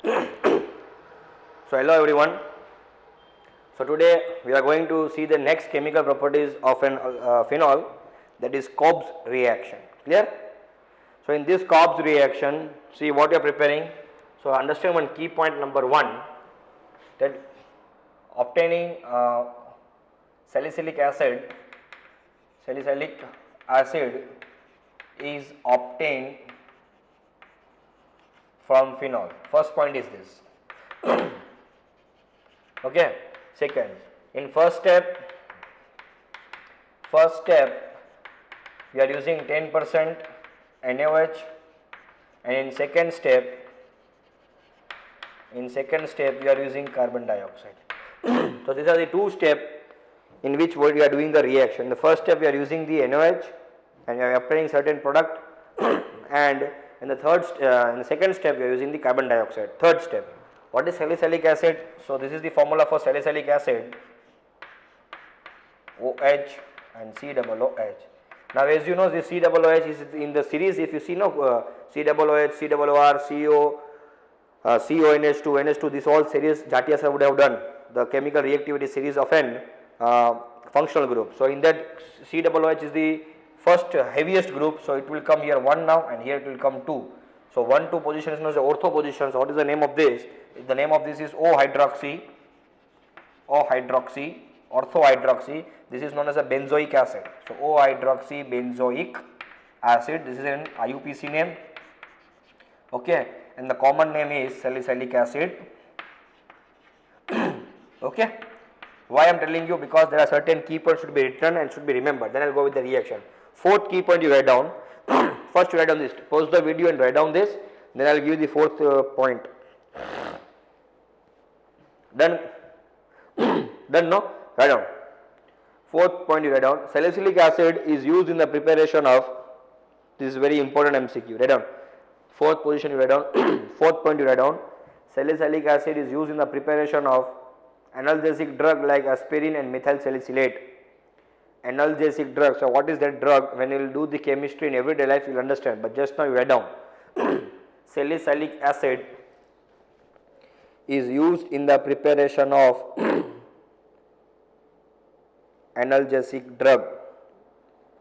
So hello everyone. So today we are going to see the next chemical properties of an phenol, that is Cobb's reaction. Clear? So in this Cobb's reaction, see what you are preparing. So understand one key point number 1, that obtaining salicylic acid is obtained from phenol. First point is this. Okay. Second, in first step we are using 10% NaOH, and in second step we are using carbon dioxide. So these are the two steps in which we are doing the reaction. The first step we are using the NaOH and we are obtaining certain product, and in the second step we are using the carbon dioxide. Third step, what is salicylic acid? So this is the formula for salicylic acid, OH and COOH. Now as you know, this COOH is in the series. If you see COOH, COOR, CO, CONH2, NH2, this all series Jatiya sir would have done the chemical reactivity series of an functional group. So in that COOH is the first heaviest group, so it will come here 1 now, and here it will come 2. So 1, 2 position is known as the ortho position. So what is the name of this? The name of this is O-hydroxy, ortho-hydroxy. This is known as a benzoic acid. So O-hydroxy benzoic acid. This is an IUPAC name. Okay, and the common name is salicylic acid. Okay. Why I am telling you? Because there are certain key points should be written and should be remembered. Then I will go with the reaction. Fourth key point you write down. First you write down this. Pause the video and write down this. Then I will give you the fourth point. Done? Done? No? Write down. Fourth point you write down. Salicylic acid is used in the preparation of. This is very important MCQ. Write down. Fourth position you write down. Fourth point you write down. Salicylic acid is used in the preparation of analgesic drug like aspirin and methyl salicylate. Analgesic drug. So what is that drug? When you will do the chemistry in everyday life, you will understand. But just now you write down. Salicylic acid is used in the preparation of analgesic drug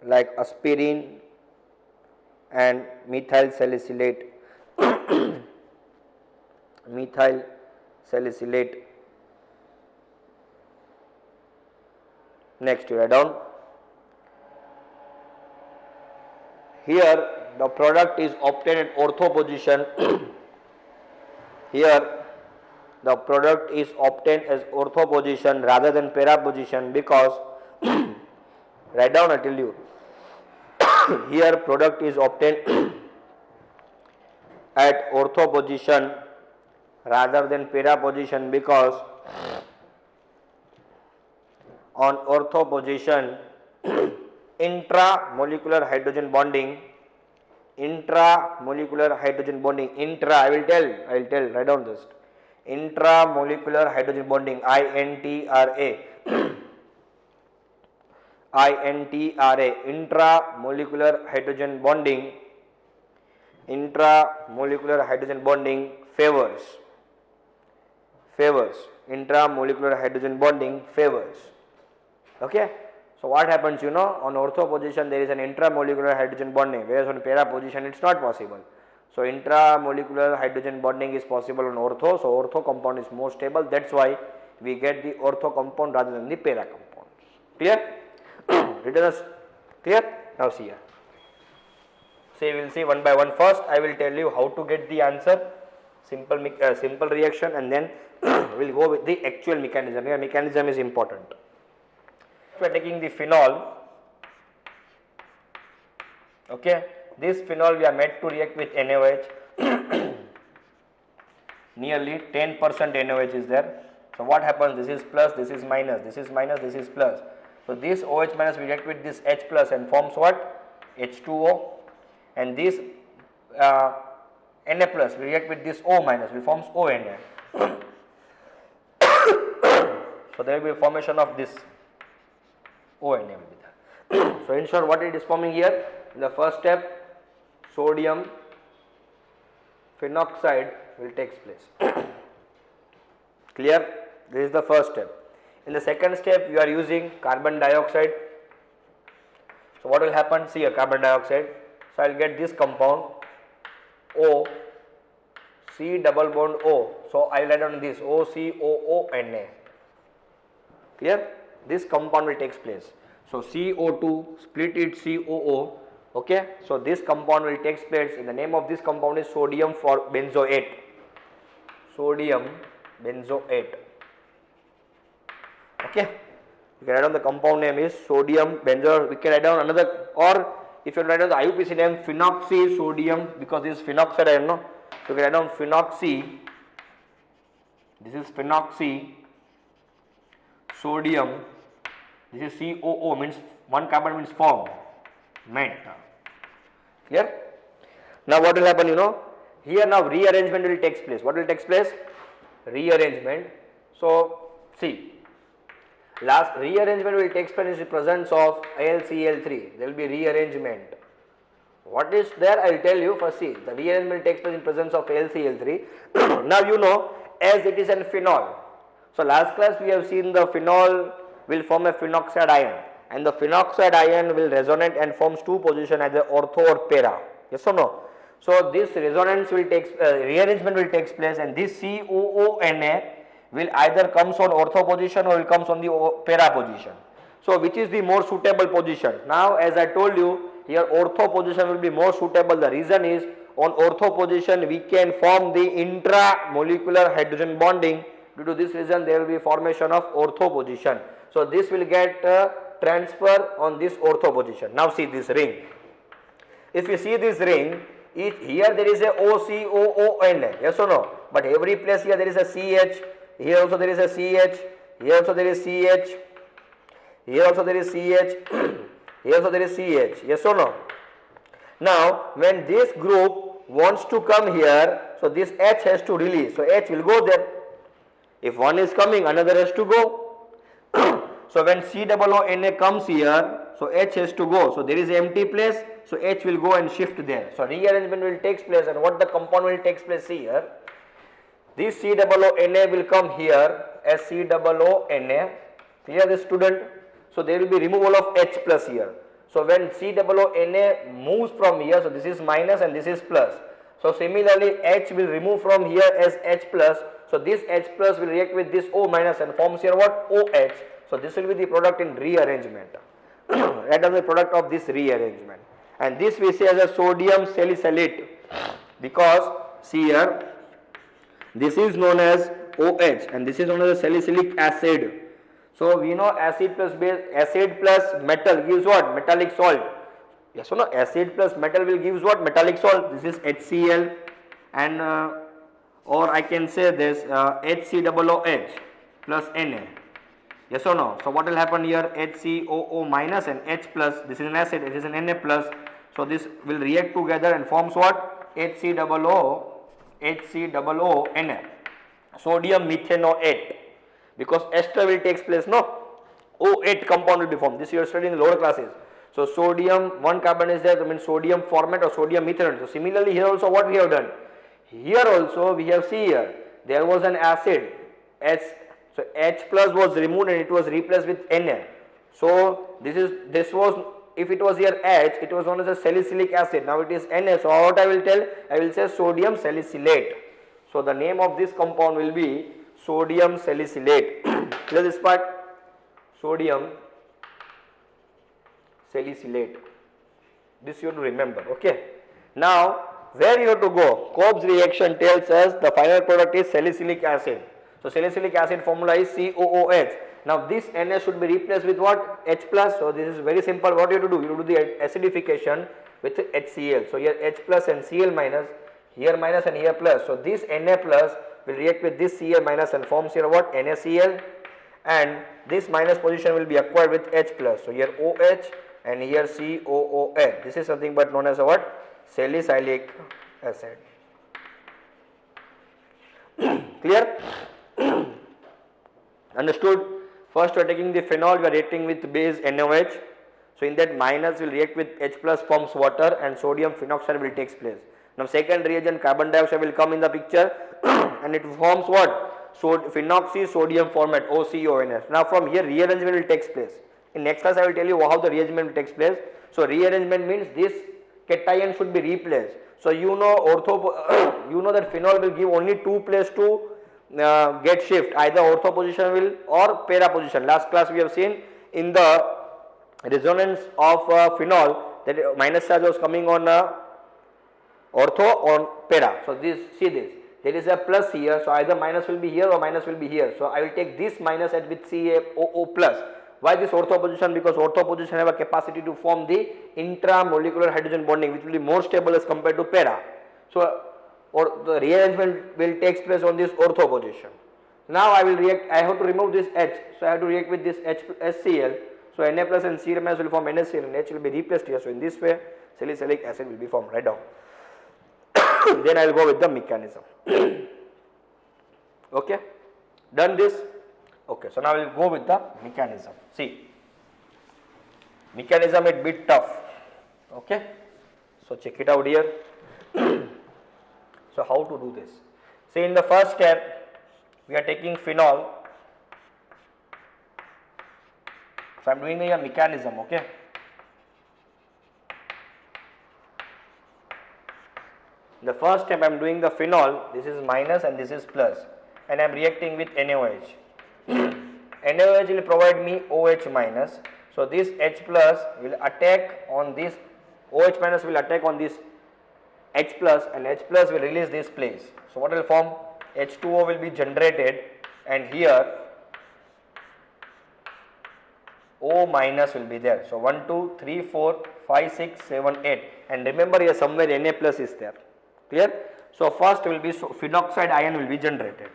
like aspirin and methyl salicylate. Methyl salicylate. Next you write down. Here the product is obtained at ortho position. Here the product is obtained as ortho position rather than para position, because write down I tell you. Here product is obtained at ortho position rather than para position, because on ortho position intramolecular hydrogen bonding, I will tell, write down this. Intramolecular hydrogen bonding, INTRA, intramolecular hydrogen bonding favors, intramolecular hydrogen bonding favors. Okay. So what happens, you know, on ortho position there is an intramolecular hydrogen bonding, whereas on para position it is not possible. So intramolecular hydrogen bonding is possible on ortho, so ortho compound is more stable. That's why we get the ortho compound rather than the para compounds. Clear? Written as clear? Now see here. So we will see one by one. First I will tell you how to get the answer, simple reaction, and then we will go with the actual mechanism. Here mechanism is important. We are taking the phenol. Okay, this phenol we are made to react with NaOH. Nearly 10% NaOH is there. So what happens? This is plus, this is minus, this is minus, this is plus. So this OH minus we react with this H plus and forms what? H2O, and this Na plus we react with this O minus, we forms ONA. So there will be a formation of this ONA will be there. So in short, what it is forming here? In the first step, sodium phenoxide will take place. Clear? This is the first step. In the second step, you are using carbon dioxide. So what will happen? See here, carbon dioxide. So I will get this compound O, C double bond O. So I will write on this OCOONA. Clear? This compound will take place. So CO2 split it COO. Okay. So this compound will take place. In the name of this compound is sodium for benzoate. Sodium benzoate. Okay. You can write down the compound name is sodium benzoate. We can write down another, or if you write down the IUPAC name, phenoxy sodium, because this is phenoxide ion, no? So you can write down phenoxy. This is phenoxy sodium. This is COO, means one carbon means form, met. Clear? Now what will happen? Here now rearrangement will take place. What will take place? Rearrangement. So see, last rearrangement will take place in the presence of AlCl3. There will be rearrangement. What is there? I will tell you. First, see, the rearrangement takes place in presence of AlCl3. Now as it is an phenol. So last class we have seen the phenol will form a phenoxide ion, and the phenoxide ion will resonate and forms two positions, either ortho or para. Yes or no? So this resonance will take rearrangement will take place, and this COONA will either comes on ortho position or will comes on the para position. So which is the more suitable position? Now as I told you, here ortho position will be more suitable. The reason is, on ortho position we can form the intramolecular hydrogen bonding. Due to this reason there will be formation of ortho position. So this will get transfer on this ortho position. Now see this ring. If you see this ring, here there is a OCOON, yes or no? But every place here there is a CH, here also there is a CH, here also there is CH, here also there is CH, here also there is CH, yes or no? Now when this group wants to come here, so this H has to release, so H will go there. If one is coming, another has to go. So when COONA comes here, so H has to go. So there is an empty place, so H will go and shift there. So rearrangement will take place, and what the compound will take place here? This COONA will come here as COONA. Clear this, student? So there will be removal of H plus here. So when COONA moves from here, so this is minus and this is plus. So similarly H will remove from here as H plus. So this H plus will react with this O minus and forms here what? OH. So this will be the product in rearrangement. Write down the product of this rearrangement. And this we say as a sodium salicylate, because see here, this is known as OH and this is known as salicylic acid. So we know acid plus base, acid plus metal gives what? Metallic salt. Yes or no? Acid plus metal will gives what? Metallic salt. This is HCl, and or I can say this HCOOH plus Na. Yes or no? So what will happen here? HCOO minus and H plus. This is an acid. It is an Na plus. So this will react together and forms what? HCOO Na. Sodium methanoate. Because ester will take place, no? O8 compound will be formed. This you are studying in the lower classes. So sodium, one carbon is there, that means sodium formate or sodium methanoate. So similarly here also what we have done? Here also we have see here, there was an acid, H, so H plus was removed and it was replaced with Na. So this was, if it was here H, it was known as a salicylic acid. Now it is Na. So what I will tell? I will say sodium salicylate. So the name of this compound will be sodium salicylate. Clear this part? Sodium salicylate. This you have to remember. Okay. Now where you have to go? Cobb's reaction tells us the final product is salicylic acid. So salicylic acid formula is COOH. Now this Na should be replaced with what? H plus. So this is very simple. What you have to do? You have to do the acidification with HCl. So here H plus and Cl minus, here minus and here plus. So this Na plus will react with this Cl minus and forms here what? NaCl, and this minus position will be acquired with H plus. So here OH and here COOH. This is something but known as a what? Salicylic acid. Clear? Understood? First we are taking the phenol, we are reacting with base NaOH. So in that minus will react with H plus, forms water, and sodium phenoxide will take place. Now second reagent, carbon dioxide, will come in the picture and it forms what? So phenoxy sodium format, OCONS. Now from here rearrangement will take place. In next class I will tell you how the rearrangement will take place. So rearrangement means this cation should be replaced. So you know you know that phenol will give only two places to get shift, either ortho position will or para position. Last class we have seen in the resonance of phenol that minus charge was coming on ortho or para. So this, see this, there is a plus here, so either minus will be here or minus will be here. So I will take this minus and with CaOO plus. Why this ortho position? Because ortho position have a capacity to form the intramolecular hydrogen bonding, which will be more stable as compared to para. So or the rearrangement will take place on this ortho position. Now I will react, I have to remove this H, so I have to react with this HCl. So Na plus and C minus will form NaCl and H will be replaced here. So in this way salicylic acid will be formed. Right down. Then I will go with the mechanism. Okay, done this. Okay, so now we will go with the mechanism. See, mechanism is bit tough. Okay, so check it out here. So how to do this? See, in the first step we are taking phenol. So I am doing the mechanism. Okay, in the first step I am doing the phenol. This is minus and this is plus, and I am reacting with NaOH. NaOH will provide me OH minus. So this H plus will attack on this, OH minus will attack on this H plus, and H plus will release this place. So what will form? H2O will be generated, and here O minus will be there. So 1, 2, 3, 4, 5, 6, 7, 8, and remember here somewhere Na plus is there. Clear? So first will be, so phenoxide ion will be generated.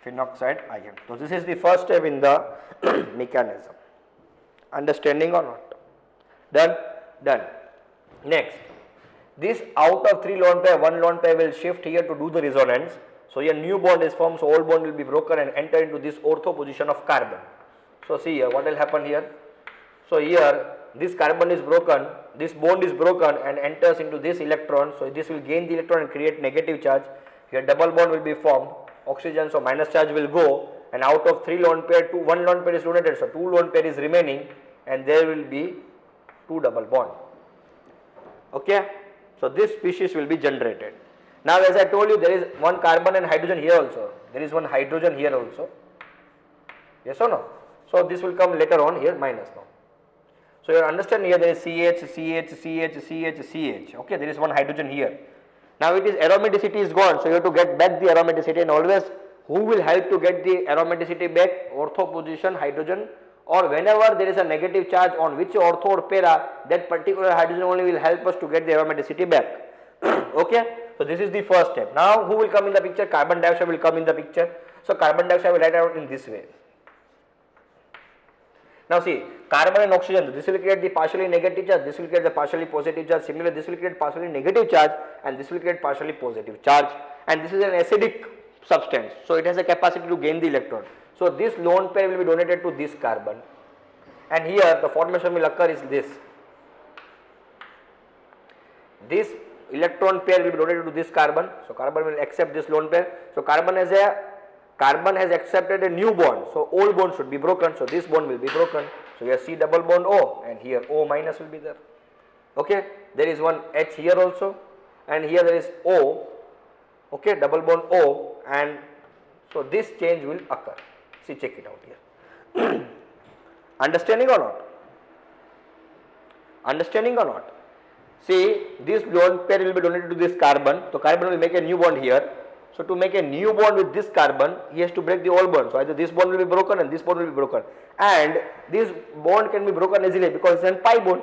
Phenoxide ion. So this is the first step in the mechanism. Understanding or not? Done? Done. Next, this out of 3 lone pair, 1 lone pair will shift here to do the resonance. So here new bond is formed, so old bond will be broken and enter into this ortho position of carbon. So see here what will happen here. So here this carbon is broken, this bond is broken and enters into this electron. So this will gain the electron and create negative charge. Here double bond will be formed, oxygen, so minus charge will go, and out of 3 lone pair, 1 lone pair is donated, so 2 lone pair is remaining, and there will be 2 double bond. Okay, so this species will be generated. Now as I told you, there is 1 carbon and hydrogen here also, there is 1 hydrogen here also, yes or no? So this will come later on here minus now. So you understand here there is CH, CH, CH, CH, CH, okay, there is 1 hydrogen here. Now it is aromaticity is gone, so you have to get back the aromaticity, and always who will help to get the aromaticity back? Ortho position hydrogen, or whenever there is a negative charge on which ortho or para, that particular hydrogen only will help us to get the aromaticity back. Okay, so this is the first step. Now who will come in the picture? Carbon dioxide will come in the picture. So carbon dioxide will write out in this way. Now see, carbon and oxygen, this will create the partially negative charge, this will create the partially positive charge. Similarly, this will create partially negative charge and this will create partially positive charge. And this is an acidic substance, so it has a capacity to gain the electron. So this lone pair will be donated to this carbon, and here the formation will occur is this. This electron pair will be donated to this carbon, so carbon will accept this lone pair. So carbon has accepted a new bond, so old bond should be broken, so this bond will be broken. So here C double bond O, and here O minus will be there. Okay, there is 1 H here also, and here there is O, okay, double bond O, and so this change will occur. See, check it out here. Understanding or not? Understanding or not? See, this lone pair will be donated to this carbon, so carbon will make a new bond here. So to make a new bond with this carbon, he has to break the old bond. So either this bond will be broken and this bond will be broken, and this bond can be broken easily because it's a pi bond.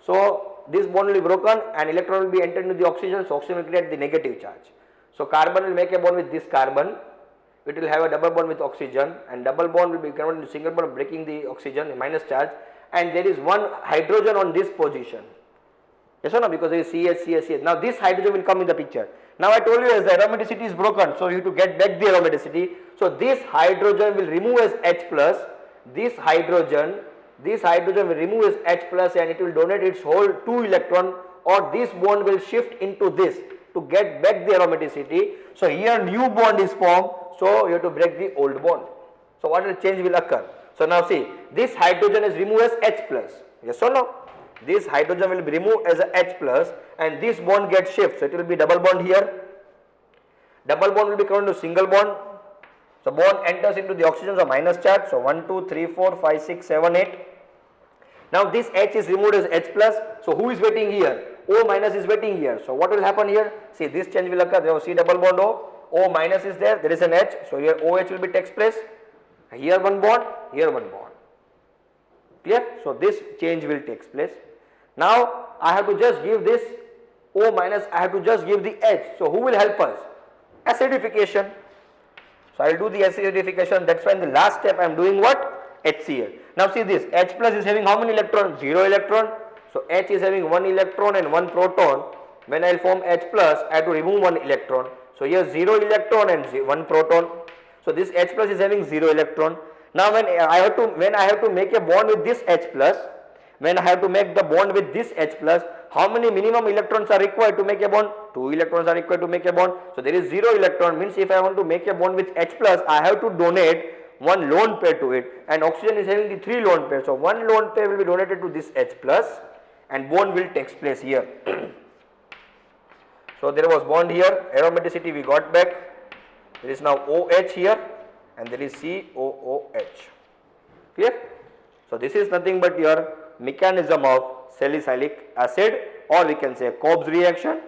So this bond will be broken and electron will be entered into the oxygen, so oxygen will create the negative charge. So carbon will make a bond with this carbon, it will have a double bond with oxygen, and double bond will be converted into single bond, breaking the oxygen, minus charge, and there is 1 hydrogen on this position. Yes or no? Because there is CH, CH, CH. Now this hydrogen will come in the picture. Now I told you as the aromaticity is broken, so you have to get back the aromaticity. So this hydrogen will remove as H plus, this hydrogen this hydrogen will remove its H plus and it will donate its whole 2 electron, or this bond will shift into this to get back the aromaticity. So here new bond is formed, so you have to break the old bond. So what will change will occur? So now see, this hydrogen is removed as H plus, yes or no? This hydrogen will be removed as a H plus and this bond gets shift, so it will be double bond here. Double bond will be converted to single bond. So bond enters into the oxygen, so minus charge. So 1, 2, 3, 4, 5, 6, 7, 8. Now this H is removed as H plus. So who is waiting here? O minus is waiting here. So what will happen here? See, this change will occur. There was C double bond O minus is there. There is an H. So here OH will be takes place. Here one bond. Here one bond. Clear? So this change will take place. Now I have to just give this O minus. I have to just give the H. So who will help us? Acidification. So I will do the acidification. That's why in the last step I am doing what? HCl. Now see this, H plus is having how many electrons? 0 electron. So H is having 1 electron and 1 proton. When I will form H plus, I have to remove 1 electron. So here 0 electron and 1 proton. So this H plus is having 0 electron. Now when I have to make a bond with this H plus, when I have to make the bond with this H plus, how many minimum electrons are required to make a bond? 2 electrons are required to make a bond. So there is 0 electron, means if I want to make a bond with H plus, I have to donate 1 lone pair to it, and oxygen is having the 3 lone pairs. So 1 lone pair will be donated to this H plus and bond will take place here. So there was bond here, aromaticity we got back. There is now OH here and there is COOH. Clear? So this is nothing but your mechanism of salicylic acid, or we can say Cobb's reaction.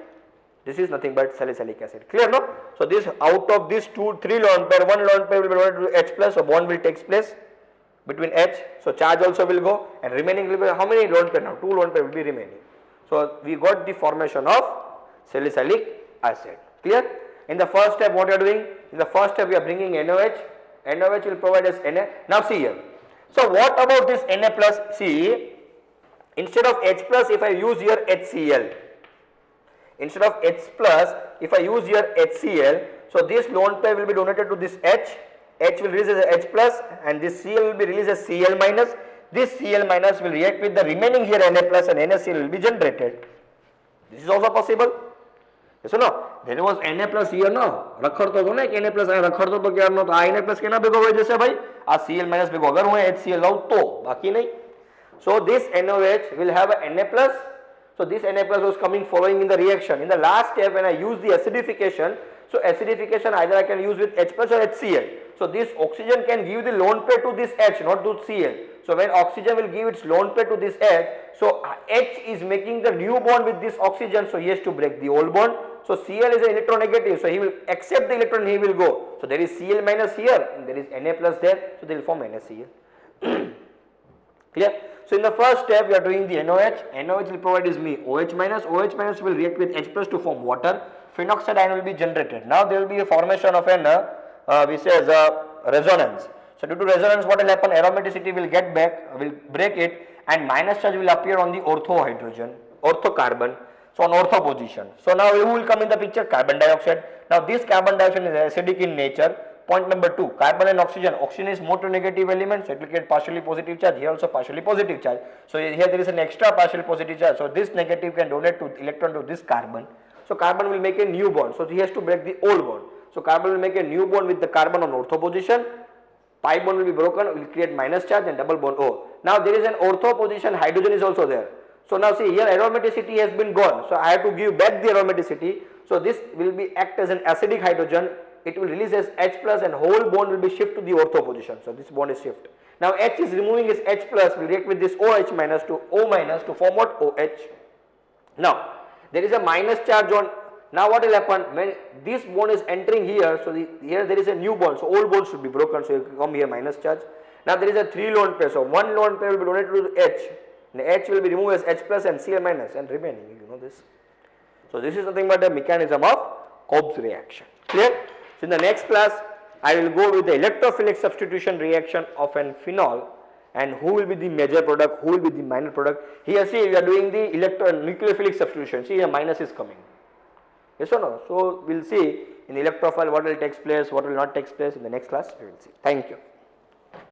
This is nothing but salicylic acid. Clear, no? So this, out of this 3 lone pair, 1 lone pair will be donated to H plus, so bond will take place between H. So charge also will go, and remaining will be how many lone pair now? 2 lone pair will be remaining. So we got the formation of salicylic acid. Clear? In the first step, what you are doing? In the first step, we are bringing NaOH. NaOH will provide us Na. Now see here. So what about this Na plus? See, instead of H plus, if I use here HCl, instead of H plus, if I use here HCl, so this lone pair will be donated to this H. H will release as H plus, and this Cl will be released as Cl minus. This Cl minus will react with the remaining here Na plus, and NaCl will be generated. This is also possible. Yes or no? There was Na plus here, no? रखड़तो तो ना कि Na plus आया रखड़तो तो क्या ना तो I Na plus के ना बेगो हुए जैसे भाई आ Cl minus बेगो अगर हुए HCl लाओ तो बाकी नहीं. So this NaOH will have a Na plus. So this Na plus was coming following in the reaction. In the last step, when I use the acidification, so acidification either I can use with H plus or HCl. So this oxygen can give the lone pair to this H, not to Cl. So when oxygen will give its lone pair to this H, so H is making the new bond with this oxygen, so he has to break the old bond. So Cl is an electronegative, so he will accept the electron, he will go. So there is Cl minus here, and there is Na plus there, so they will form NaCl. Clear? So in the first step, we are doing the NaOH. NaOH will provide is me OH minus. OH minus will react with H plus to form water. Phenoxide ion will be generated. Now there will be a formation of an we say as a resonance. So due to resonance, what will happen? Aromaticity will get back, will break it, and minus charge will appear on the ortho hydrogen, ortho carbon. So on ortho position. So now who will come in the picture? Carbon dioxide. Now this carbon dioxide is acidic in nature. Point number 2, carbon and oxygen. Oxygen is more to negative element, so it will get partially positive charge. Here also partially positive charge. So here there is an extra partially positive charge. So this negative can donate to electron to this carbon. So carbon will make a new bond. So he has to break the old bond. So carbon will make a new bond with the carbon on ortho position. Pi bond will be broken, will create minus charge and double bond O. Now there is an ortho position, hydrogen is also there. So now see here aromaticity has been gone. So I have to give back the aromaticity. So this will be act as an acidic hydrogen. It will release as H plus and whole bond will be shift to the ortho position. So this bond is shift. Now H is removing its H plus, will react with this OH minus to O minus to form what? OH. Now there is a minus charge on. Now what will happen when this bond is entering here? So here there is a new bond. So old bond should be broken. So you come here minus charge. Now there is a 3 lone pair. So 1 lone pair will be donated to H. And H will be removed as H plus and Cl minus and remaining. You know this. So this is nothing but the mechanism of Cobb's reaction. Clear? So in the next class, I will go with the electrophilic substitution reaction of an phenol, and who will be the major product, who will be the minor product. Here see we are doing the nucleophilic substitution. See here minus is coming. Yes or no? So we will see in electrophile what will take place, what will not take place. In the next class we will see. Thank you.